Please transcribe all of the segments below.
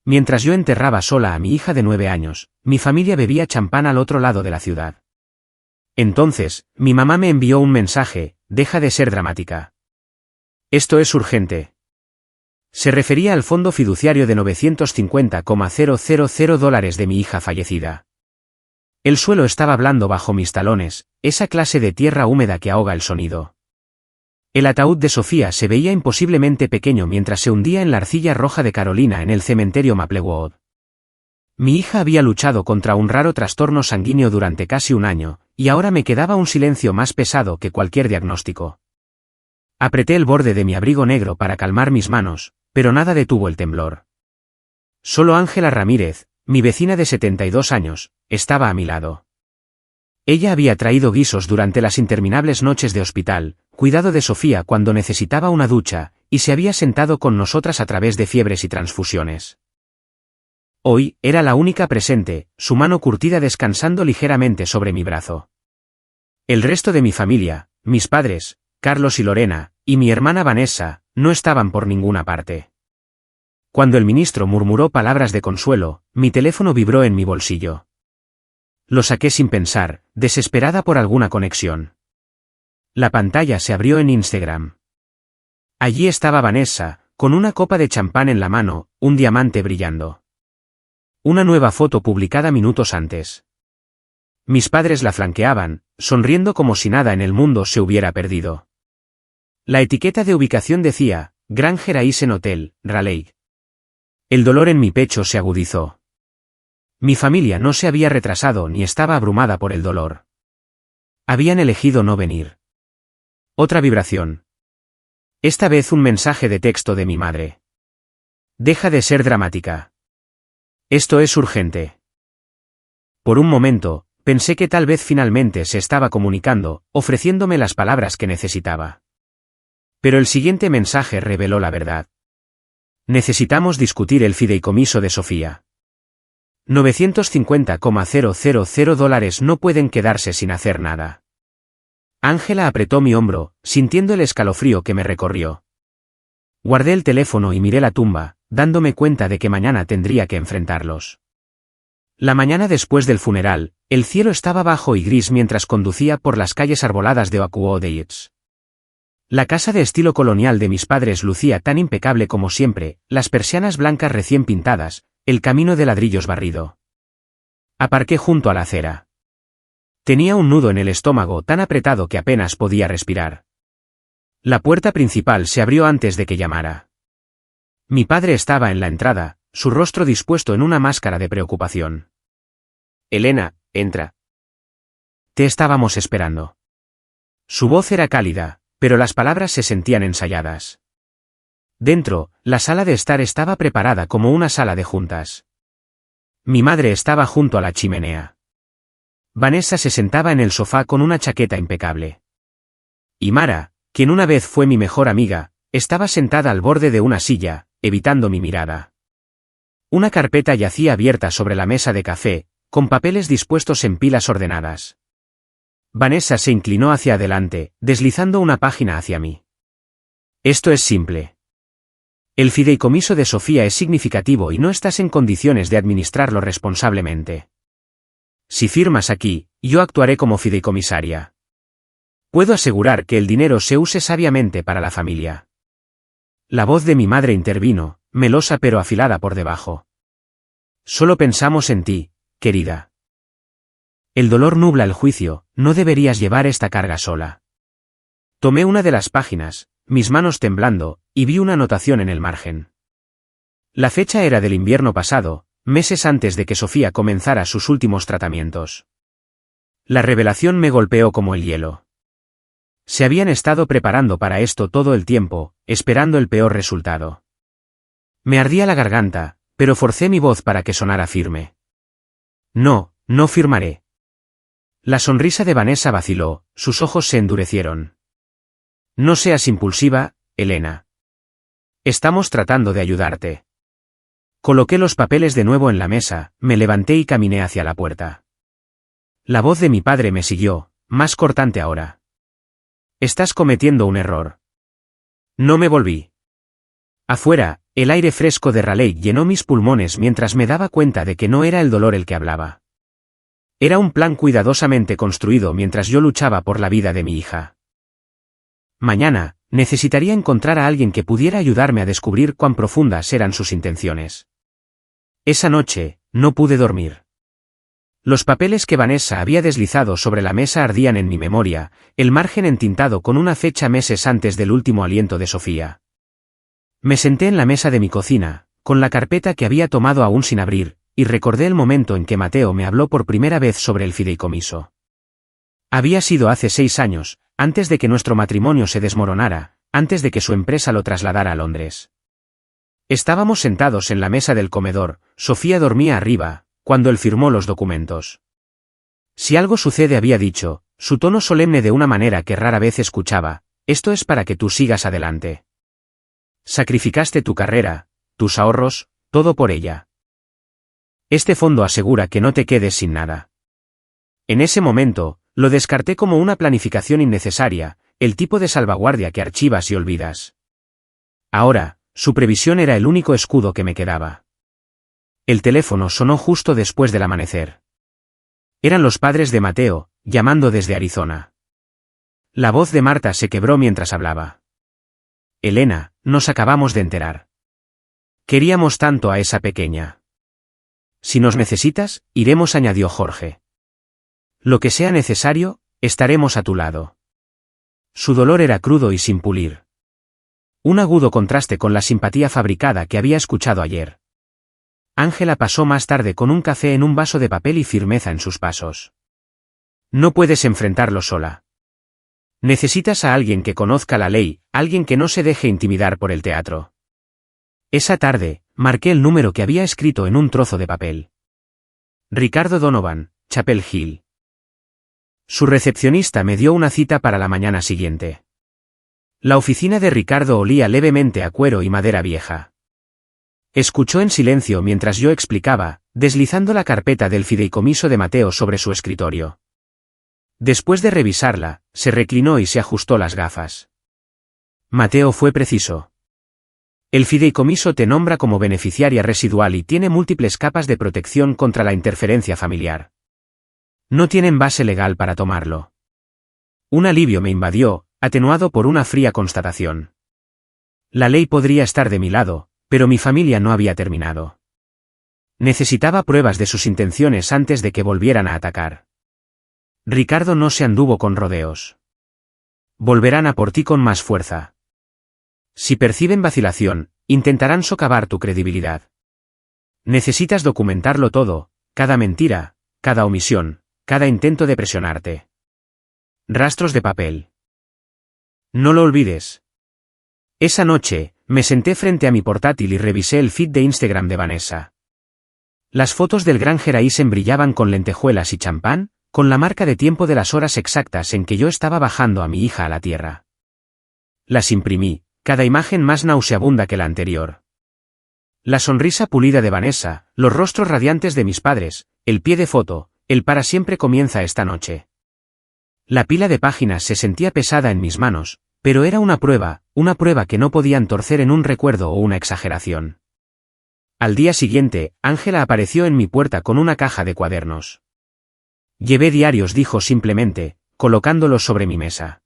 Mientras yo enterraba sola a mi hija de 9 años, mi familia bebía champán al otro lado de la ciudad. Entonces, mi mamá me envió un mensaje: deja de ser dramática. Esto es urgente. Se refería al fondo fiduciario de $950,000 de mi hija fallecida. El suelo estaba hablando bajo mis talones, esa clase de tierra húmeda que ahoga el sonido. El ataúd de Sofía se veía imposiblemente pequeño mientras se hundía en la arcilla roja de Carolina en el cementerio Maplewood. Mi hija había luchado contra un raro trastorno sanguíneo durante casi un año, y ahora me quedaba un silencio más pesado que cualquier diagnóstico. Apreté el borde de mi abrigo negro para calmar mis manos, pero nada detuvo el temblor. Solo Ángela Ramírez, mi vecina de 72 años, estaba a mi lado. Ella había traído guisos durante las interminables noches de hospital, cuidado de Sofía cuando necesitaba una ducha, y se había sentado con nosotras a través de fiebres y transfusiones. Hoy, era la única presente, su mano curtida descansando ligeramente sobre mi brazo. El resto de mi familia, mis padres, Carlos y Lorena, y mi hermana Vanessa, no estaban por ninguna parte. Cuando el ministro murmuró palabras de consuelo, mi teléfono vibró en mi bolsillo. Lo saqué sin pensar, desesperada por alguna conexión. La pantalla se abrió en Instagram. Allí estaba Vanessa, con una copa de champán en la mano, un diamante brillando. Una nueva foto publicada minutos antes. Mis padres la flanqueaban, sonriendo como si nada en el mundo se hubiera perdido. La etiqueta de ubicación decía: Granger Eisen Hotel, Raleigh. El dolor en mi pecho se agudizó. Mi familia no se había retrasado ni estaba abrumada por el dolor. Habían elegido no venir. Otra vibración. Esta vez un mensaje de texto de mi madre. Deja de ser dramática. Esto es urgente. Por un momento, pensé que tal vez finalmente se estaba comunicando, ofreciéndome las palabras que necesitaba. Pero el siguiente mensaje reveló la verdad. Necesitamos discutir el fideicomiso de Sofía. $950,000 no pueden quedarse sin hacer nada. Ángela apretó mi hombro, sintiendo el escalofrío que me recorrió. Guardé el teléfono y miré la tumba, dándome cuenta de que mañana tendría que enfrentarlos. La mañana después del funeral, el cielo estaba bajo y gris mientras conducía por las calles arboladas de Oakwood Heights. La casa de estilo colonial de mis padres lucía tan impecable como siempre, las persianas blancas recién pintadas, el camino de ladrillos barrido. Aparqué junto a la acera. Tenía un nudo en el estómago tan apretado que apenas podía respirar. La puerta principal se abrió antes de que llamara. Mi padre estaba en la entrada, su rostro dispuesto en una máscara de preocupación. Elena, entra. Te estábamos esperando. Su voz era cálida, pero las palabras se sentían ensayadas. Dentro, la sala de estar estaba preparada como una sala de juntas. Mi madre estaba junto a la chimenea. Vanessa se sentaba en el sofá con una chaqueta impecable. Y Mara, quien una vez fue mi mejor amiga, estaba sentada al borde de una silla, evitando mi mirada. Una carpeta yacía abierta sobre la mesa de café, con papeles dispuestos en pilas ordenadas. Vanessa se inclinó hacia adelante, deslizando una página hacia mí. Esto es simple. El fideicomiso de Sofía es significativo y no estás en condiciones de administrarlo responsablemente. Si firmas aquí, yo actuaré como fideicomisaria. Puedo asegurar que el dinero se use sabiamente para la familia. La voz de mi madre intervino, melosa pero afilada por debajo. Solo pensamos en ti, querida. El dolor nubla el juicio, no deberías llevar esta carga sola. Tomé una de las páginas, mis manos temblando, y vi una anotación en el margen. La fecha era del invierno pasado, meses antes de que Sofía comenzara sus últimos tratamientos. La revelación me golpeó como el hielo. Se habían estado preparando para esto todo el tiempo, esperando el peor resultado. Me ardía la garganta, pero forcé mi voz para que sonara firme. No, no firmaré. La sonrisa de Vanessa vaciló, sus ojos se endurecieron. No seas impulsiva, Elena. Estamos tratando de ayudarte. Coloqué los papeles de nuevo en la mesa, me levanté y caminé hacia la puerta. La voz de mi padre me siguió, más cortante ahora. Estás cometiendo un error. No me volví. Afuera, El aire fresco de Raleigh llenó mis pulmones mientras me daba cuenta de que no era el dolor el que hablaba. Era un plan cuidadosamente construido mientras yo luchaba por la vida de mi hija. Mañana, necesitaría encontrar a alguien que pudiera ayudarme a descubrir cuán profundas eran sus intenciones. Esa noche, no pude dormir. Los papeles que Vanessa había deslizado sobre la mesa ardían en mi memoria, el margen entintado con una fecha meses antes del último aliento de Sofía. Me senté en la mesa de mi cocina, con la carpeta que había tomado aún sin abrir, y recordé el momento en que Mateo me habló por primera vez sobre el fideicomiso. Había sido hace 6 años, antes de que nuestro matrimonio se desmoronara, antes de que su empresa lo trasladara a Londres. Estábamos sentados en la mesa del comedor, Sofía dormía arriba, cuando él firmó los documentos. Si algo sucede, había dicho, su tono solemne de una manera que rara vez escuchaba, esto es para que tú sigas adelante. Sacrificaste tu carrera, tus ahorros, todo por ella. Este fondo asegura que no te quedes sin nada. En ese momento, lo descarté como una planificación innecesaria, el tipo de salvaguardia que archivas y olvidas. Ahora, su previsión era el único escudo que me quedaba. El teléfono sonó justo después del amanecer. Eran los padres de Mateo, llamando desde Arizona. La voz de Marta se quebró mientras hablaba. Elena, nos acabamos de enterar. Queríamos tanto a esa pequeña. Si nos necesitas, iremos, añadió Jorge. Lo que sea necesario, estaremos a tu lado. Su dolor era crudo y sin pulir. Un agudo contraste con la simpatía fabricada que había escuchado ayer. Ángela pasó más tarde con un café en un vaso de papel y firmeza en sus pasos. No puedes enfrentarlo sola. Necesitas a alguien que conozca la ley, alguien que no se deje intimidar por el teatro. Esa tarde, marqué el número que había escrito en un trozo de papel. Ricardo Donovan, Chapel Hill. Su recepcionista me dio una cita para la mañana siguiente. La oficina de Ricardo olía levemente a cuero y madera vieja. Escuchó en silencio mientras yo explicaba, deslizando la carpeta del fideicomiso de Mateo sobre su escritorio. Después de revisarla, se reclinó y se ajustó las gafas. Mateo fue preciso. El fideicomiso te nombra como beneficiaria residual y tiene múltiples capas de protección contra la interferencia familiar. No tienen base legal para tomarlo. Un alivio me invadió, atenuado por una fría constatación. La ley podría estar de mi lado, pero mi familia no había terminado. Necesitaba pruebas de sus intenciones antes de que volvieran a atacar. Ricardo no se anduvo con rodeos. Volverán a por ti con más fuerza. Si perciben vacilación, intentarán socavar tu credibilidad. Necesitas documentarlo todo, cada mentira, cada omisión, cada intento de presionarte. Rastros de papel. No lo olvides. Esa noche, me senté frente a mi portátil y revisé el feed de Instagram de Vanessa. Las fotos del Gran Geraisen brillaban con lentejuelas y champán, con la marca de tiempo de las horas exactas en que yo estaba bajando a mi hija a la tierra. Las imprimí, cada imagen más nauseabunda que la anterior. La sonrisa pulida de Vanessa, los rostros radiantes de mis padres, el pie de foto, el para siempre comienza esta noche. La pila de páginas se sentía pesada en mis manos, pero era una prueba que no podían torcer en un recuerdo o una exageración. Al día siguiente, Ángela apareció en mi puerta con una caja de cuadernos. Llevé diarios, dijo simplemente, colocándolos sobre mi mesa.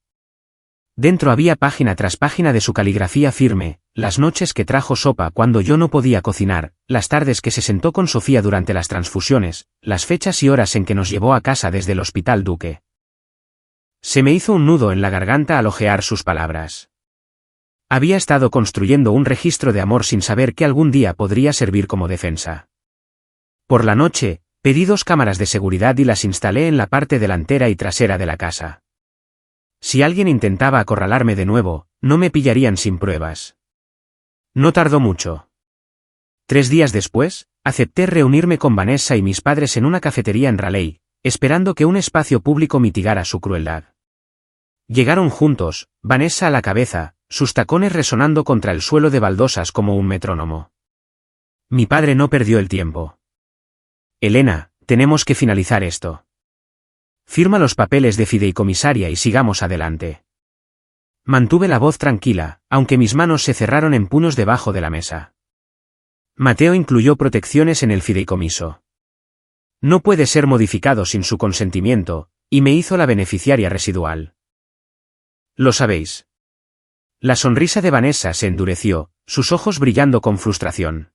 Dentro había página tras página de su caligrafía firme, las noches que trajo sopa cuando yo no podía cocinar, las tardes que se sentó con Sofía durante las transfusiones, las fechas y horas en que nos llevó a casa desde el Hospital Duque. Se me hizo un nudo en la garganta al hojear sus palabras. Había estado construyendo un registro de amor sin saber que algún día podría servir como defensa. Por la noche, pedí 2 cámaras de seguridad y las instalé en la parte delantera y trasera de la casa. Si alguien intentaba acorralarme de nuevo, no me pillarían sin pruebas. No tardó mucho. 3 días después, acepté reunirme con Vanessa y mis padres en una cafetería en Raleigh, esperando que un espacio público mitigara su crueldad. Llegaron juntos, Vanessa a la cabeza, sus tacones resonando contra el suelo de baldosas como un metrónomo. Mi padre no perdió el tiempo. Elena, tenemos que finalizar esto. Firma los papeles de fideicomisaria y sigamos adelante. Mantuve la voz tranquila, aunque mis manos se cerraron en puños debajo de la mesa. Mateo incluyó protecciones en el fideicomiso. No puede ser modificado sin su consentimiento, y me hizo la beneficiaria residual. Lo sabéis. La sonrisa de Vanessa se endureció, sus ojos brillando con frustración.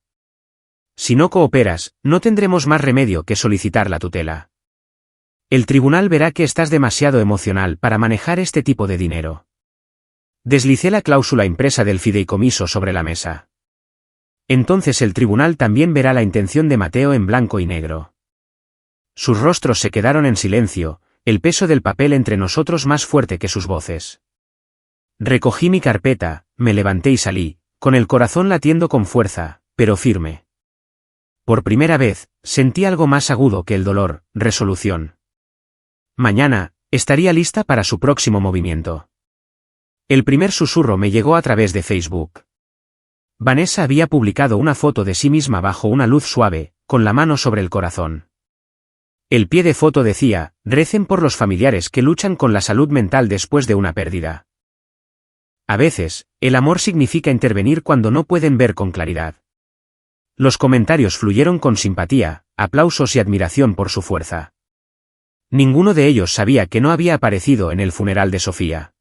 Si no cooperas, no tendremos más remedio que solicitar la tutela. El tribunal verá que estás demasiado emocional para manejar este tipo de dinero. Deslicé la cláusula impresa del fideicomiso sobre la mesa. Entonces el tribunal también verá la intención de Mateo en blanco y negro. Sus rostros se quedaron en silencio, el peso del papel entre nosotros más fuerte que sus voces. Recogí mi carpeta, me levanté y salí, con el corazón latiendo con fuerza, pero firme. Por primera vez, sentí algo más agudo que el dolor, resolución. Mañana, estaría lista para su próximo movimiento. El primer susurro me llegó a través de Facebook. Vanessa había publicado una foto de sí misma bajo una luz suave, con la mano sobre el corazón. El pie de foto decía: recen por los familiares que luchan con la salud mental después de una pérdida. A veces, el amor significa intervenir cuando no pueden ver con claridad. Los comentarios fluyeron con simpatía, aplausos y admiración por su fuerza. Ninguno de ellos sabía que no había aparecido en el funeral de Sofía.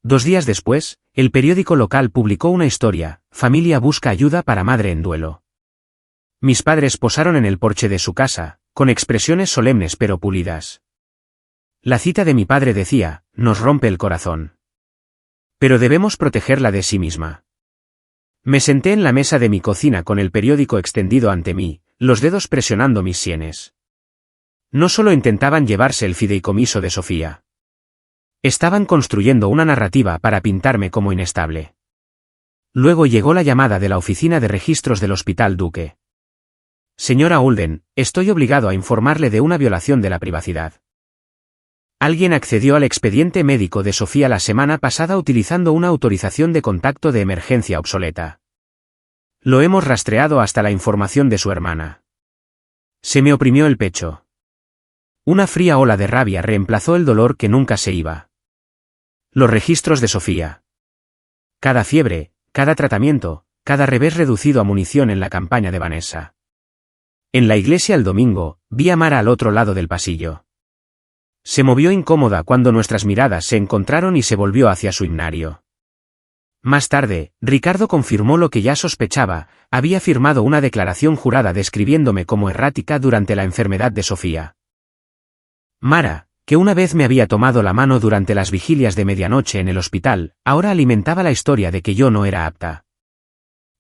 2 días después, el periódico local publicó una historia: familia busca ayuda para madre en duelo. Mis padres posaron en el porche de su casa, con expresiones solemnes pero pulidas. La cita de mi padre decía: nos rompe el corazón. Pero debemos protegerla de sí misma. Me senté en la mesa de mi cocina con el periódico extendido ante mí, los dedos presionando mis sienes. No solo intentaban llevarse el fideicomiso de Sofía. Estaban construyendo una narrativa para pintarme como inestable. Luego llegó la llamada de la oficina de registros del Hospital Duque. Señora Holden, estoy obligado a informarle de una violación de la privacidad. Alguien accedió al expediente médico de Sofía la semana pasada utilizando una autorización de contacto de emergencia obsoleta. Lo hemos rastreado hasta la información de su hermana. Se me oprimió el pecho. Una fría ola de rabia reemplazó el dolor que nunca se iba. Los registros de Sofía. Cada fiebre, cada tratamiento, cada revés reducido a munición en la campaña de Vanessa. En la iglesia el domingo, vi a Mara al otro lado del pasillo. Se movió incómoda cuando nuestras miradas se encontraron y se volvió hacia su himnario. Más tarde, Ricardo confirmó lo que ya sospechaba: había firmado una declaración jurada describiéndome como errática durante la enfermedad de Sofía. Mara, que una vez me había tomado la mano durante las vigilias de medianoche en el hospital, ahora alimentaba la historia de que yo no era apta.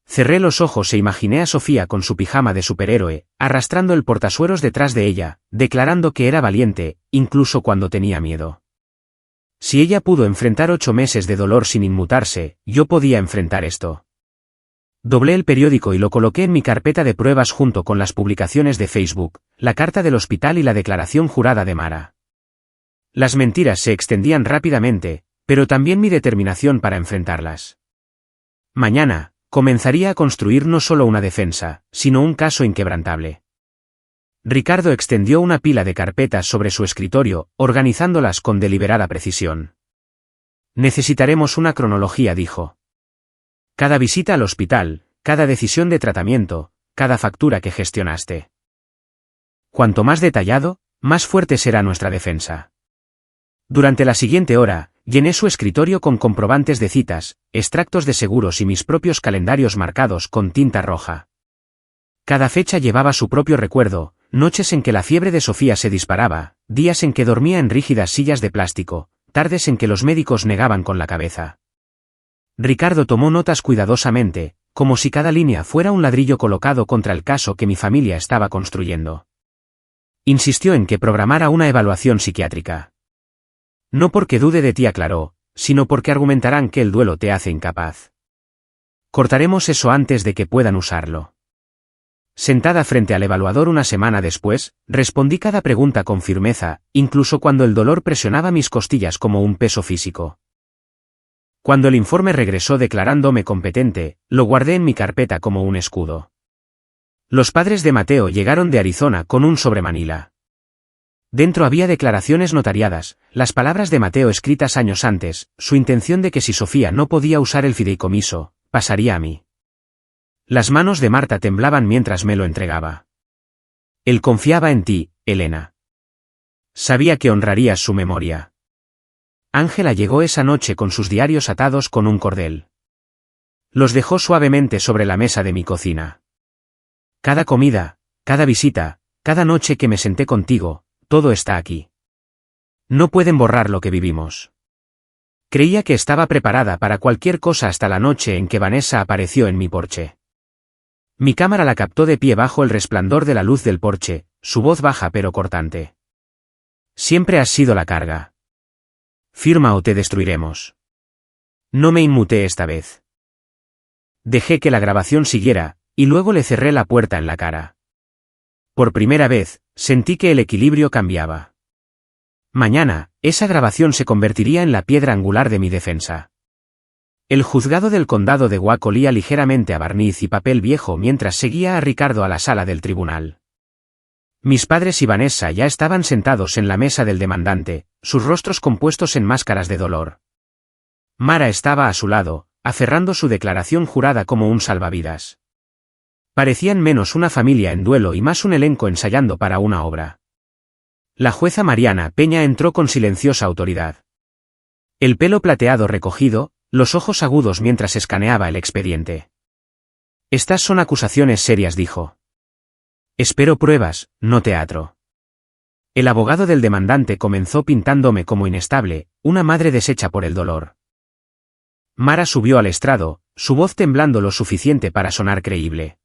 Cerré los ojos e imaginé a Sofía con su pijama de superhéroe, arrastrando el portasueros detrás de ella, declarando que era valiente, incluso cuando tenía miedo. Si ella pudo enfrentar 8 meses de dolor sin inmutarse, yo podía enfrentar esto. Doblé el periódico y lo coloqué en mi carpeta de pruebas junto con las publicaciones de Facebook, la carta del hospital y la declaración jurada de Mara. Las mentiras se extendían rápidamente, pero también mi determinación para enfrentarlas. Mañana, comenzaría a construir no solo una defensa, sino un caso inquebrantable. Ricardo extendió una pila de carpetas sobre su escritorio, organizándolas con deliberada precisión. Necesitaremos una cronología, dijo. Cada visita al hospital, cada decisión de tratamiento, cada factura que gestionaste. Cuanto más detallado, más fuerte será nuestra defensa. Durante la siguiente hora, llené su escritorio con comprobantes de citas, extractos de seguros y mis propios calendarios marcados con tinta roja. Cada fecha llevaba su propio recuerdo: noches en que la fiebre de Sofía se disparaba, días en que dormía en rígidas sillas de plástico, tardes en que los médicos negaban con la cabeza. Ricardo tomó notas cuidadosamente, como si cada línea fuera un ladrillo colocado contra el caso que mi familia estaba construyendo. Insistió en que programara una evaluación psiquiátrica. No porque dude de ti, aclaró, sino porque argumentarán que el duelo te hace incapaz. Cortaremos eso antes de que puedan usarlo. Sentada frente al evaluador una semana después, respondí cada pregunta con firmeza, incluso cuando el dolor presionaba mis costillas como un peso físico. Cuando el informe regresó declarándome competente, lo guardé en mi carpeta como un escudo. Los padres de Mateo llegaron de Arizona con un sobre Manila. Dentro había declaraciones notariadas, las palabras de Mateo escritas años antes, su intención de que si Sofía no podía usar el fideicomiso, pasaría a mí. Las manos de Marta temblaban mientras me lo entregaba. Él confiaba en ti, Elena. Sabía que honrarías su memoria. Ángela llegó esa noche con sus diarios atados con un cordel. Los dejó suavemente sobre la mesa de mi cocina. Cada comida, cada visita, cada noche que me senté contigo, todo está aquí. No pueden borrar lo que vivimos. Creía que estaba preparada para cualquier cosa hasta la noche en que Vanessa apareció en mi porche. Mi cámara la captó de pie bajo el resplandor de la luz del porche, su voz baja pero cortante. Siempre has sido la carga. Firma o te destruiremos. No me inmuté esta vez. Dejé que la grabación siguiera, y luego le cerré la puerta en la cara. Por primera vez, sentí que el equilibrio cambiaba. Mañana, esa grabación se convertiría en la piedra angular de mi defensa. El juzgado del condado de Waco olía ligeramente a barniz y papel viejo mientras seguía a Ricardo a la sala del tribunal. Mis padres y Vanessa ya estaban sentados en la mesa del demandante, sus rostros compuestos en máscaras de dolor. Mara estaba a su lado, aferrando su declaración jurada como un salvavidas. Parecían menos una familia en duelo y más un elenco ensayando para una obra. La jueza Mariana Peña entró con silenciosa autoridad. El pelo plateado recogido, los ojos agudos mientras escaneaba el expediente. Estas son acusaciones serias, dijo. Espero pruebas, no teatro. El abogado del demandante comenzó pintándome como inestable, una madre deshecha por el dolor. Mara subió al estrado, su voz temblando lo suficiente para sonar creíble.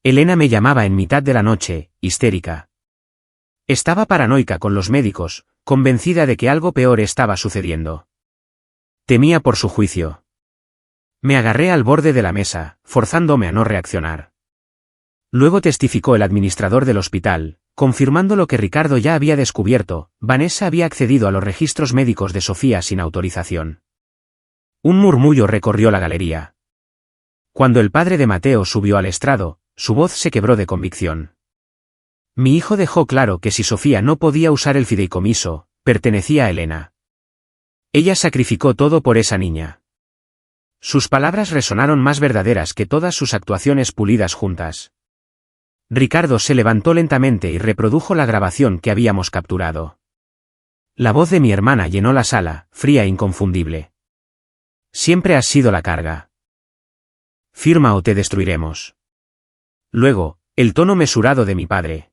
Elena me llamaba en mitad de la noche, histérica. Estaba paranoica con los médicos, convencida de que algo peor estaba sucediendo. Temía por su juicio. Me agarré al borde de la mesa, forzándome a no reaccionar. Luego testificó el administrador del hospital, confirmando lo que Ricardo ya había descubierto: Vanessa había accedido a los registros médicos de Sofía sin autorización. Un murmullo recorrió la galería. Cuando el padre de Mateo subió al estrado, su voz se quebró de convicción. Mi hijo dejó claro que si Sofía no podía usar el fideicomiso, pertenecía a Elena. Ella sacrificó todo por esa niña. Sus palabras resonaron más verdaderas que todas sus actuaciones pulidas juntas. Ricardo se levantó lentamente y reprodujo la grabación que habíamos capturado. La voz de mi hermana llenó la sala, fría e inconfundible. Siempre has sido la carga. Firma o te destruiremos. Luego, el tono mesurado de mi padre.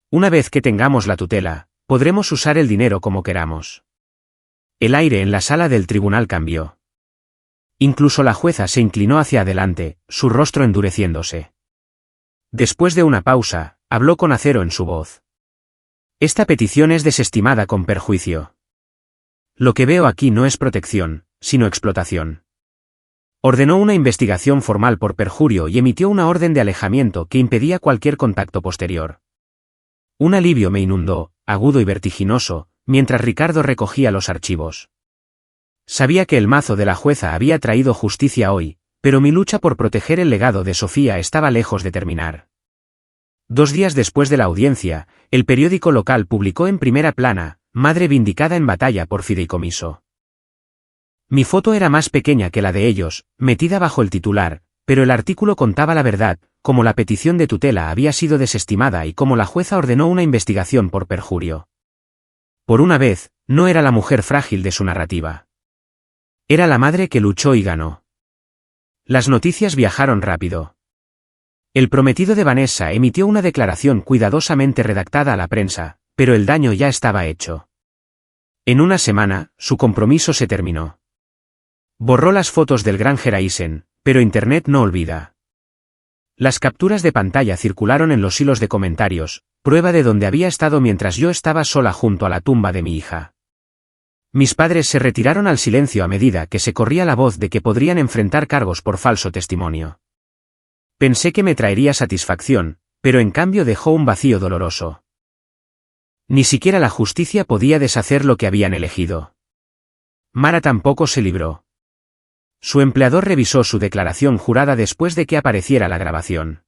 Una vez que tengamos la tutela, podremos usar el dinero como queramos. El aire en la sala del tribunal cambió. Incluso la jueza se inclinó hacia adelante, su rostro endureciéndose. Después de una pausa, habló con acero en su voz. Esta petición es desestimada con perjuicio. Lo que veo aquí no es protección, sino explotación. Ordenó una investigación formal por perjurio y emitió una orden de alejamiento que impedía cualquier contacto posterior. Un alivio me inundó, agudo y vertiginoso, mientras Ricardo recogía los archivos. Sabía que el mazo de la jueza había traído justicia hoy, pero mi lucha por proteger el legado de Sofía estaba lejos de terminar. 2 días después de la audiencia, el periódico local publicó en primera plana: madre vindicada en batalla por fideicomiso. Mi foto era más pequeña que la de ellos, metida bajo el titular, pero el artículo contaba la verdad, cómo la petición de tutela había sido desestimada y cómo la jueza ordenó una investigación por perjurio. Por una vez, no era la mujer frágil de su narrativa. Era la madre que luchó y ganó. Las noticias viajaron rápido. El prometido de Vanessa emitió una declaración cuidadosamente redactada a la prensa, pero el daño ya estaba hecho. En una semana, su compromiso se terminó. Borró las fotos del gran Geraisen, pero Internet no olvida. Las capturas de pantalla circularon en los hilos de comentarios, prueba de dónde había estado mientras yo estaba sola junto a la tumba de mi hija. Mis padres se retiraron al silencio a medida que se corría la voz de que podrían enfrentar cargos por falso testimonio. Pensé que me traería satisfacción, pero en cambio dejó un vacío doloroso. Ni siquiera la justicia podía deshacer lo que habían elegido. Mara tampoco se libró. Su empleador revisó su declaración jurada después de que apareciera la grabación.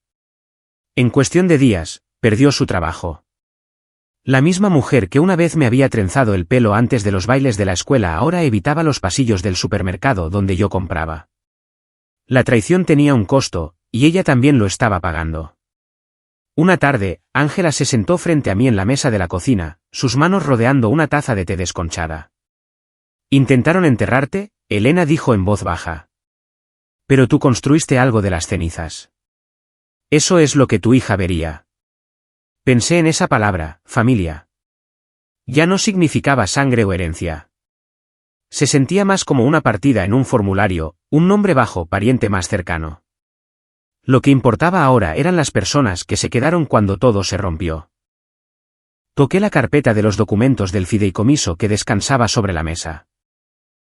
En cuestión de días, perdió su trabajo. La misma mujer que una vez me había trenzado el pelo antes de los bailes de la escuela ahora evitaba los pasillos del supermercado donde yo compraba. La traición tenía un costo, y ella también lo estaba pagando. Una tarde, Ángela se sentó frente a mí en la mesa de la cocina, sus manos rodeando una taza de té desconchada. «¿Intentaron enterrarte?», Elena dijo en voz baja. «Pero tú construiste algo de las cenizas. Eso es lo que tu hija vería». Pensé en esa palabra, familia. Ya no significaba sangre o herencia. Se sentía más como una partida en un formulario, un nombre bajo, pariente más cercano. Lo que importaba ahora eran las personas que se quedaron cuando todo se rompió. Toqué la carpeta de los documentos del fideicomiso que descansaba sobre la mesa.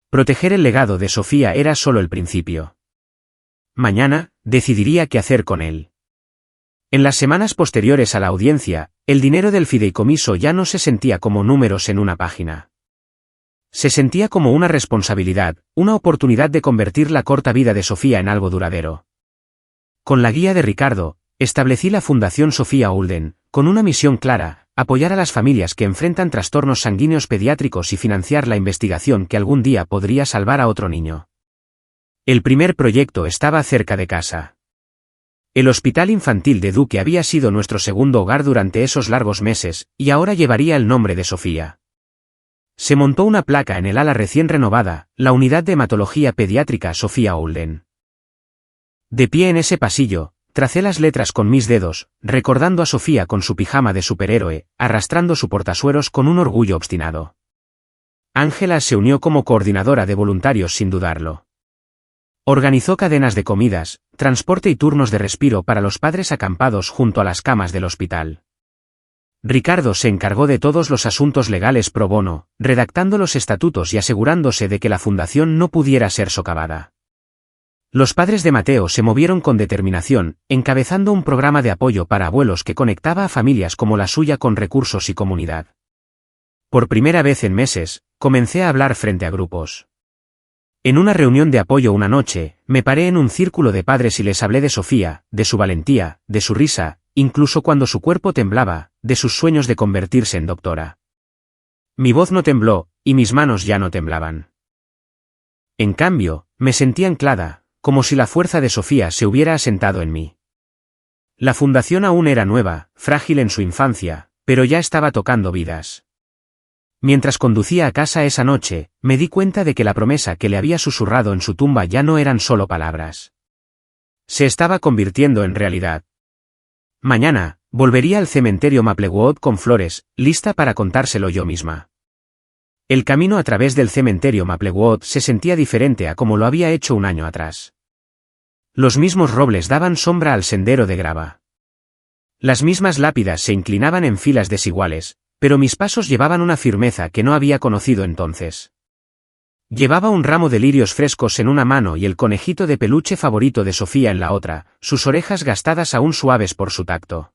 Proteger el legado de Sofía era solo el principio. Mañana, decidiría qué hacer con él. En las semanas posteriores a la audiencia, el dinero del fideicomiso ya no se sentía como números en una página. Se sentía como una responsabilidad, una oportunidad de convertir la corta vida de Sofía en algo duradero. Con la guía de Ricardo, establecí la Fundación Sofía Olden, con una misión clara: apoyar a las familias que enfrentan trastornos sanguíneos pediátricos y financiar la investigación que algún día podría salvar a otro niño. El primer proyecto estaba cerca de casa. El hospital infantil de Duque había sido nuestro segundo hogar durante esos largos meses, y ahora llevaría el nombre de Sofía. Se montó una placa en el ala recién renovada, la unidad de hematología pediátrica Sofía Olden. De pie en ese pasillo, tracé las letras con mis dedos, recordando a Sofía con su pijama de superhéroe, arrastrando su portasueros con un orgullo obstinado. Ángela se unió como coordinadora de voluntarios sin dudarlo. Organizó cadenas de comidas, transporte y turnos de respiro para los padres acampados junto a las camas del hospital. Ricardo se encargó de todos los asuntos legales pro bono, redactando los estatutos y asegurándose de que la fundación no pudiera ser socavada. Los padres de Mateo se movieron con determinación, encabezando un programa de apoyo para abuelos que conectaba a familias como la suya con recursos y comunidad. Por primera vez en meses, comencé a hablar frente a grupos. En una reunión de apoyo una noche, me paré en un círculo de padres y les hablé de Sofía, de su valentía, de su risa, incluso cuando su cuerpo temblaba, de sus sueños de convertirse en doctora. Mi voz no tembló, y mis manos ya no temblaban. En cambio, me sentí anclada, como si la fuerza de Sofía se hubiera asentado en mí. La fundación aún era nueva, frágil en su infancia, pero ya estaba tocando vidas. Mientras conducía a casa esa noche, me di cuenta de que la promesa que le había susurrado en su tumba ya no eran solo palabras. Se estaba convirtiendo en realidad. Mañana, volvería al cementerio Maplewood con flores, lista para contárselo yo misma. El camino a través del cementerio Maplewood se sentía diferente a como lo había hecho un año atrás. Los mismos robles daban sombra al sendero de grava. Las mismas lápidas se inclinaban en filas desiguales, pero mis pasos llevaban una firmeza que no había conocido entonces. Llevaba un ramo de lirios frescos en una mano y el conejito de peluche favorito de Sofía en la otra, sus orejas gastadas aún suaves por su tacto.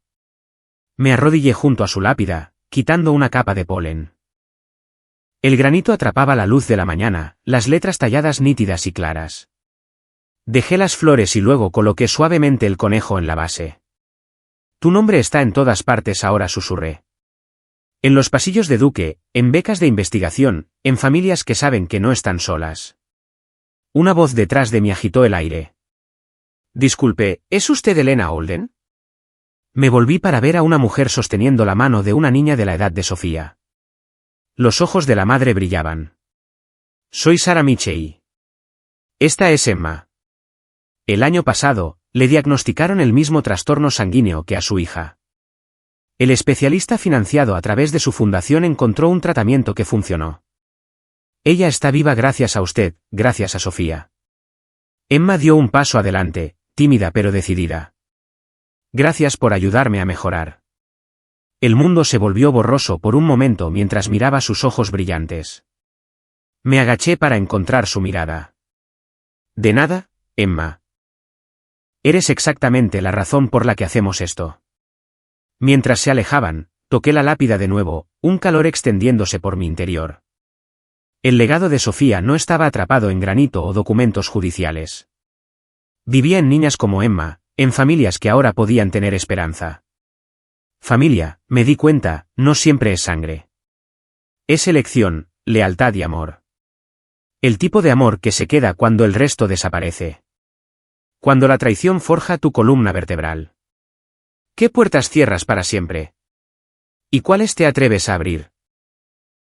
Me arrodillé junto a su lápida, quitando una capa de polen. El granito atrapaba la luz de la mañana, las letras talladas nítidas y claras. Dejé las flores y luego coloqué suavemente el conejo en la base. Tu nombre está en todas partes ahora, susurré. En los pasillos de Duque, en becas de investigación, en familias que saben que no están solas. Una voz detrás de mí agitó el aire. Disculpe, ¿es usted Elena Olden? Me volví para ver a una mujer sosteniendo la mano de una niña de la edad de Sofía. Los ojos de la madre brillaban. Soy Sara Michei. Esta es Emma. El año pasado, le diagnosticaron el mismo trastorno sanguíneo que a su hija. El especialista financiado a través de su fundación encontró un tratamiento que funcionó. Ella está viva gracias a usted, gracias a Sofía. Emma dio un paso adelante, tímida pero decidida. Gracias por ayudarme a mejorar. El mundo se volvió borroso por un momento mientras miraba sus ojos brillantes. Me agaché para encontrar su mirada. De nada, Emma. Eres exactamente la razón por la que hacemos esto. Mientras se alejaban, toqué la lápida de nuevo, un calor extendiéndose por mi interior. El legado de Sofía no estaba atrapado en granito o documentos judiciales. Vivía en niñas como Emma, en familias que ahora podían tener esperanza. Familia, me di cuenta, no siempre es sangre. Es elección, lealtad y amor. El tipo de amor que se queda cuando el resto desaparece. Cuando la traición forja tu columna vertebral. ¿Qué puertas cierras para siempre? ¿Y cuáles te atreves a abrir?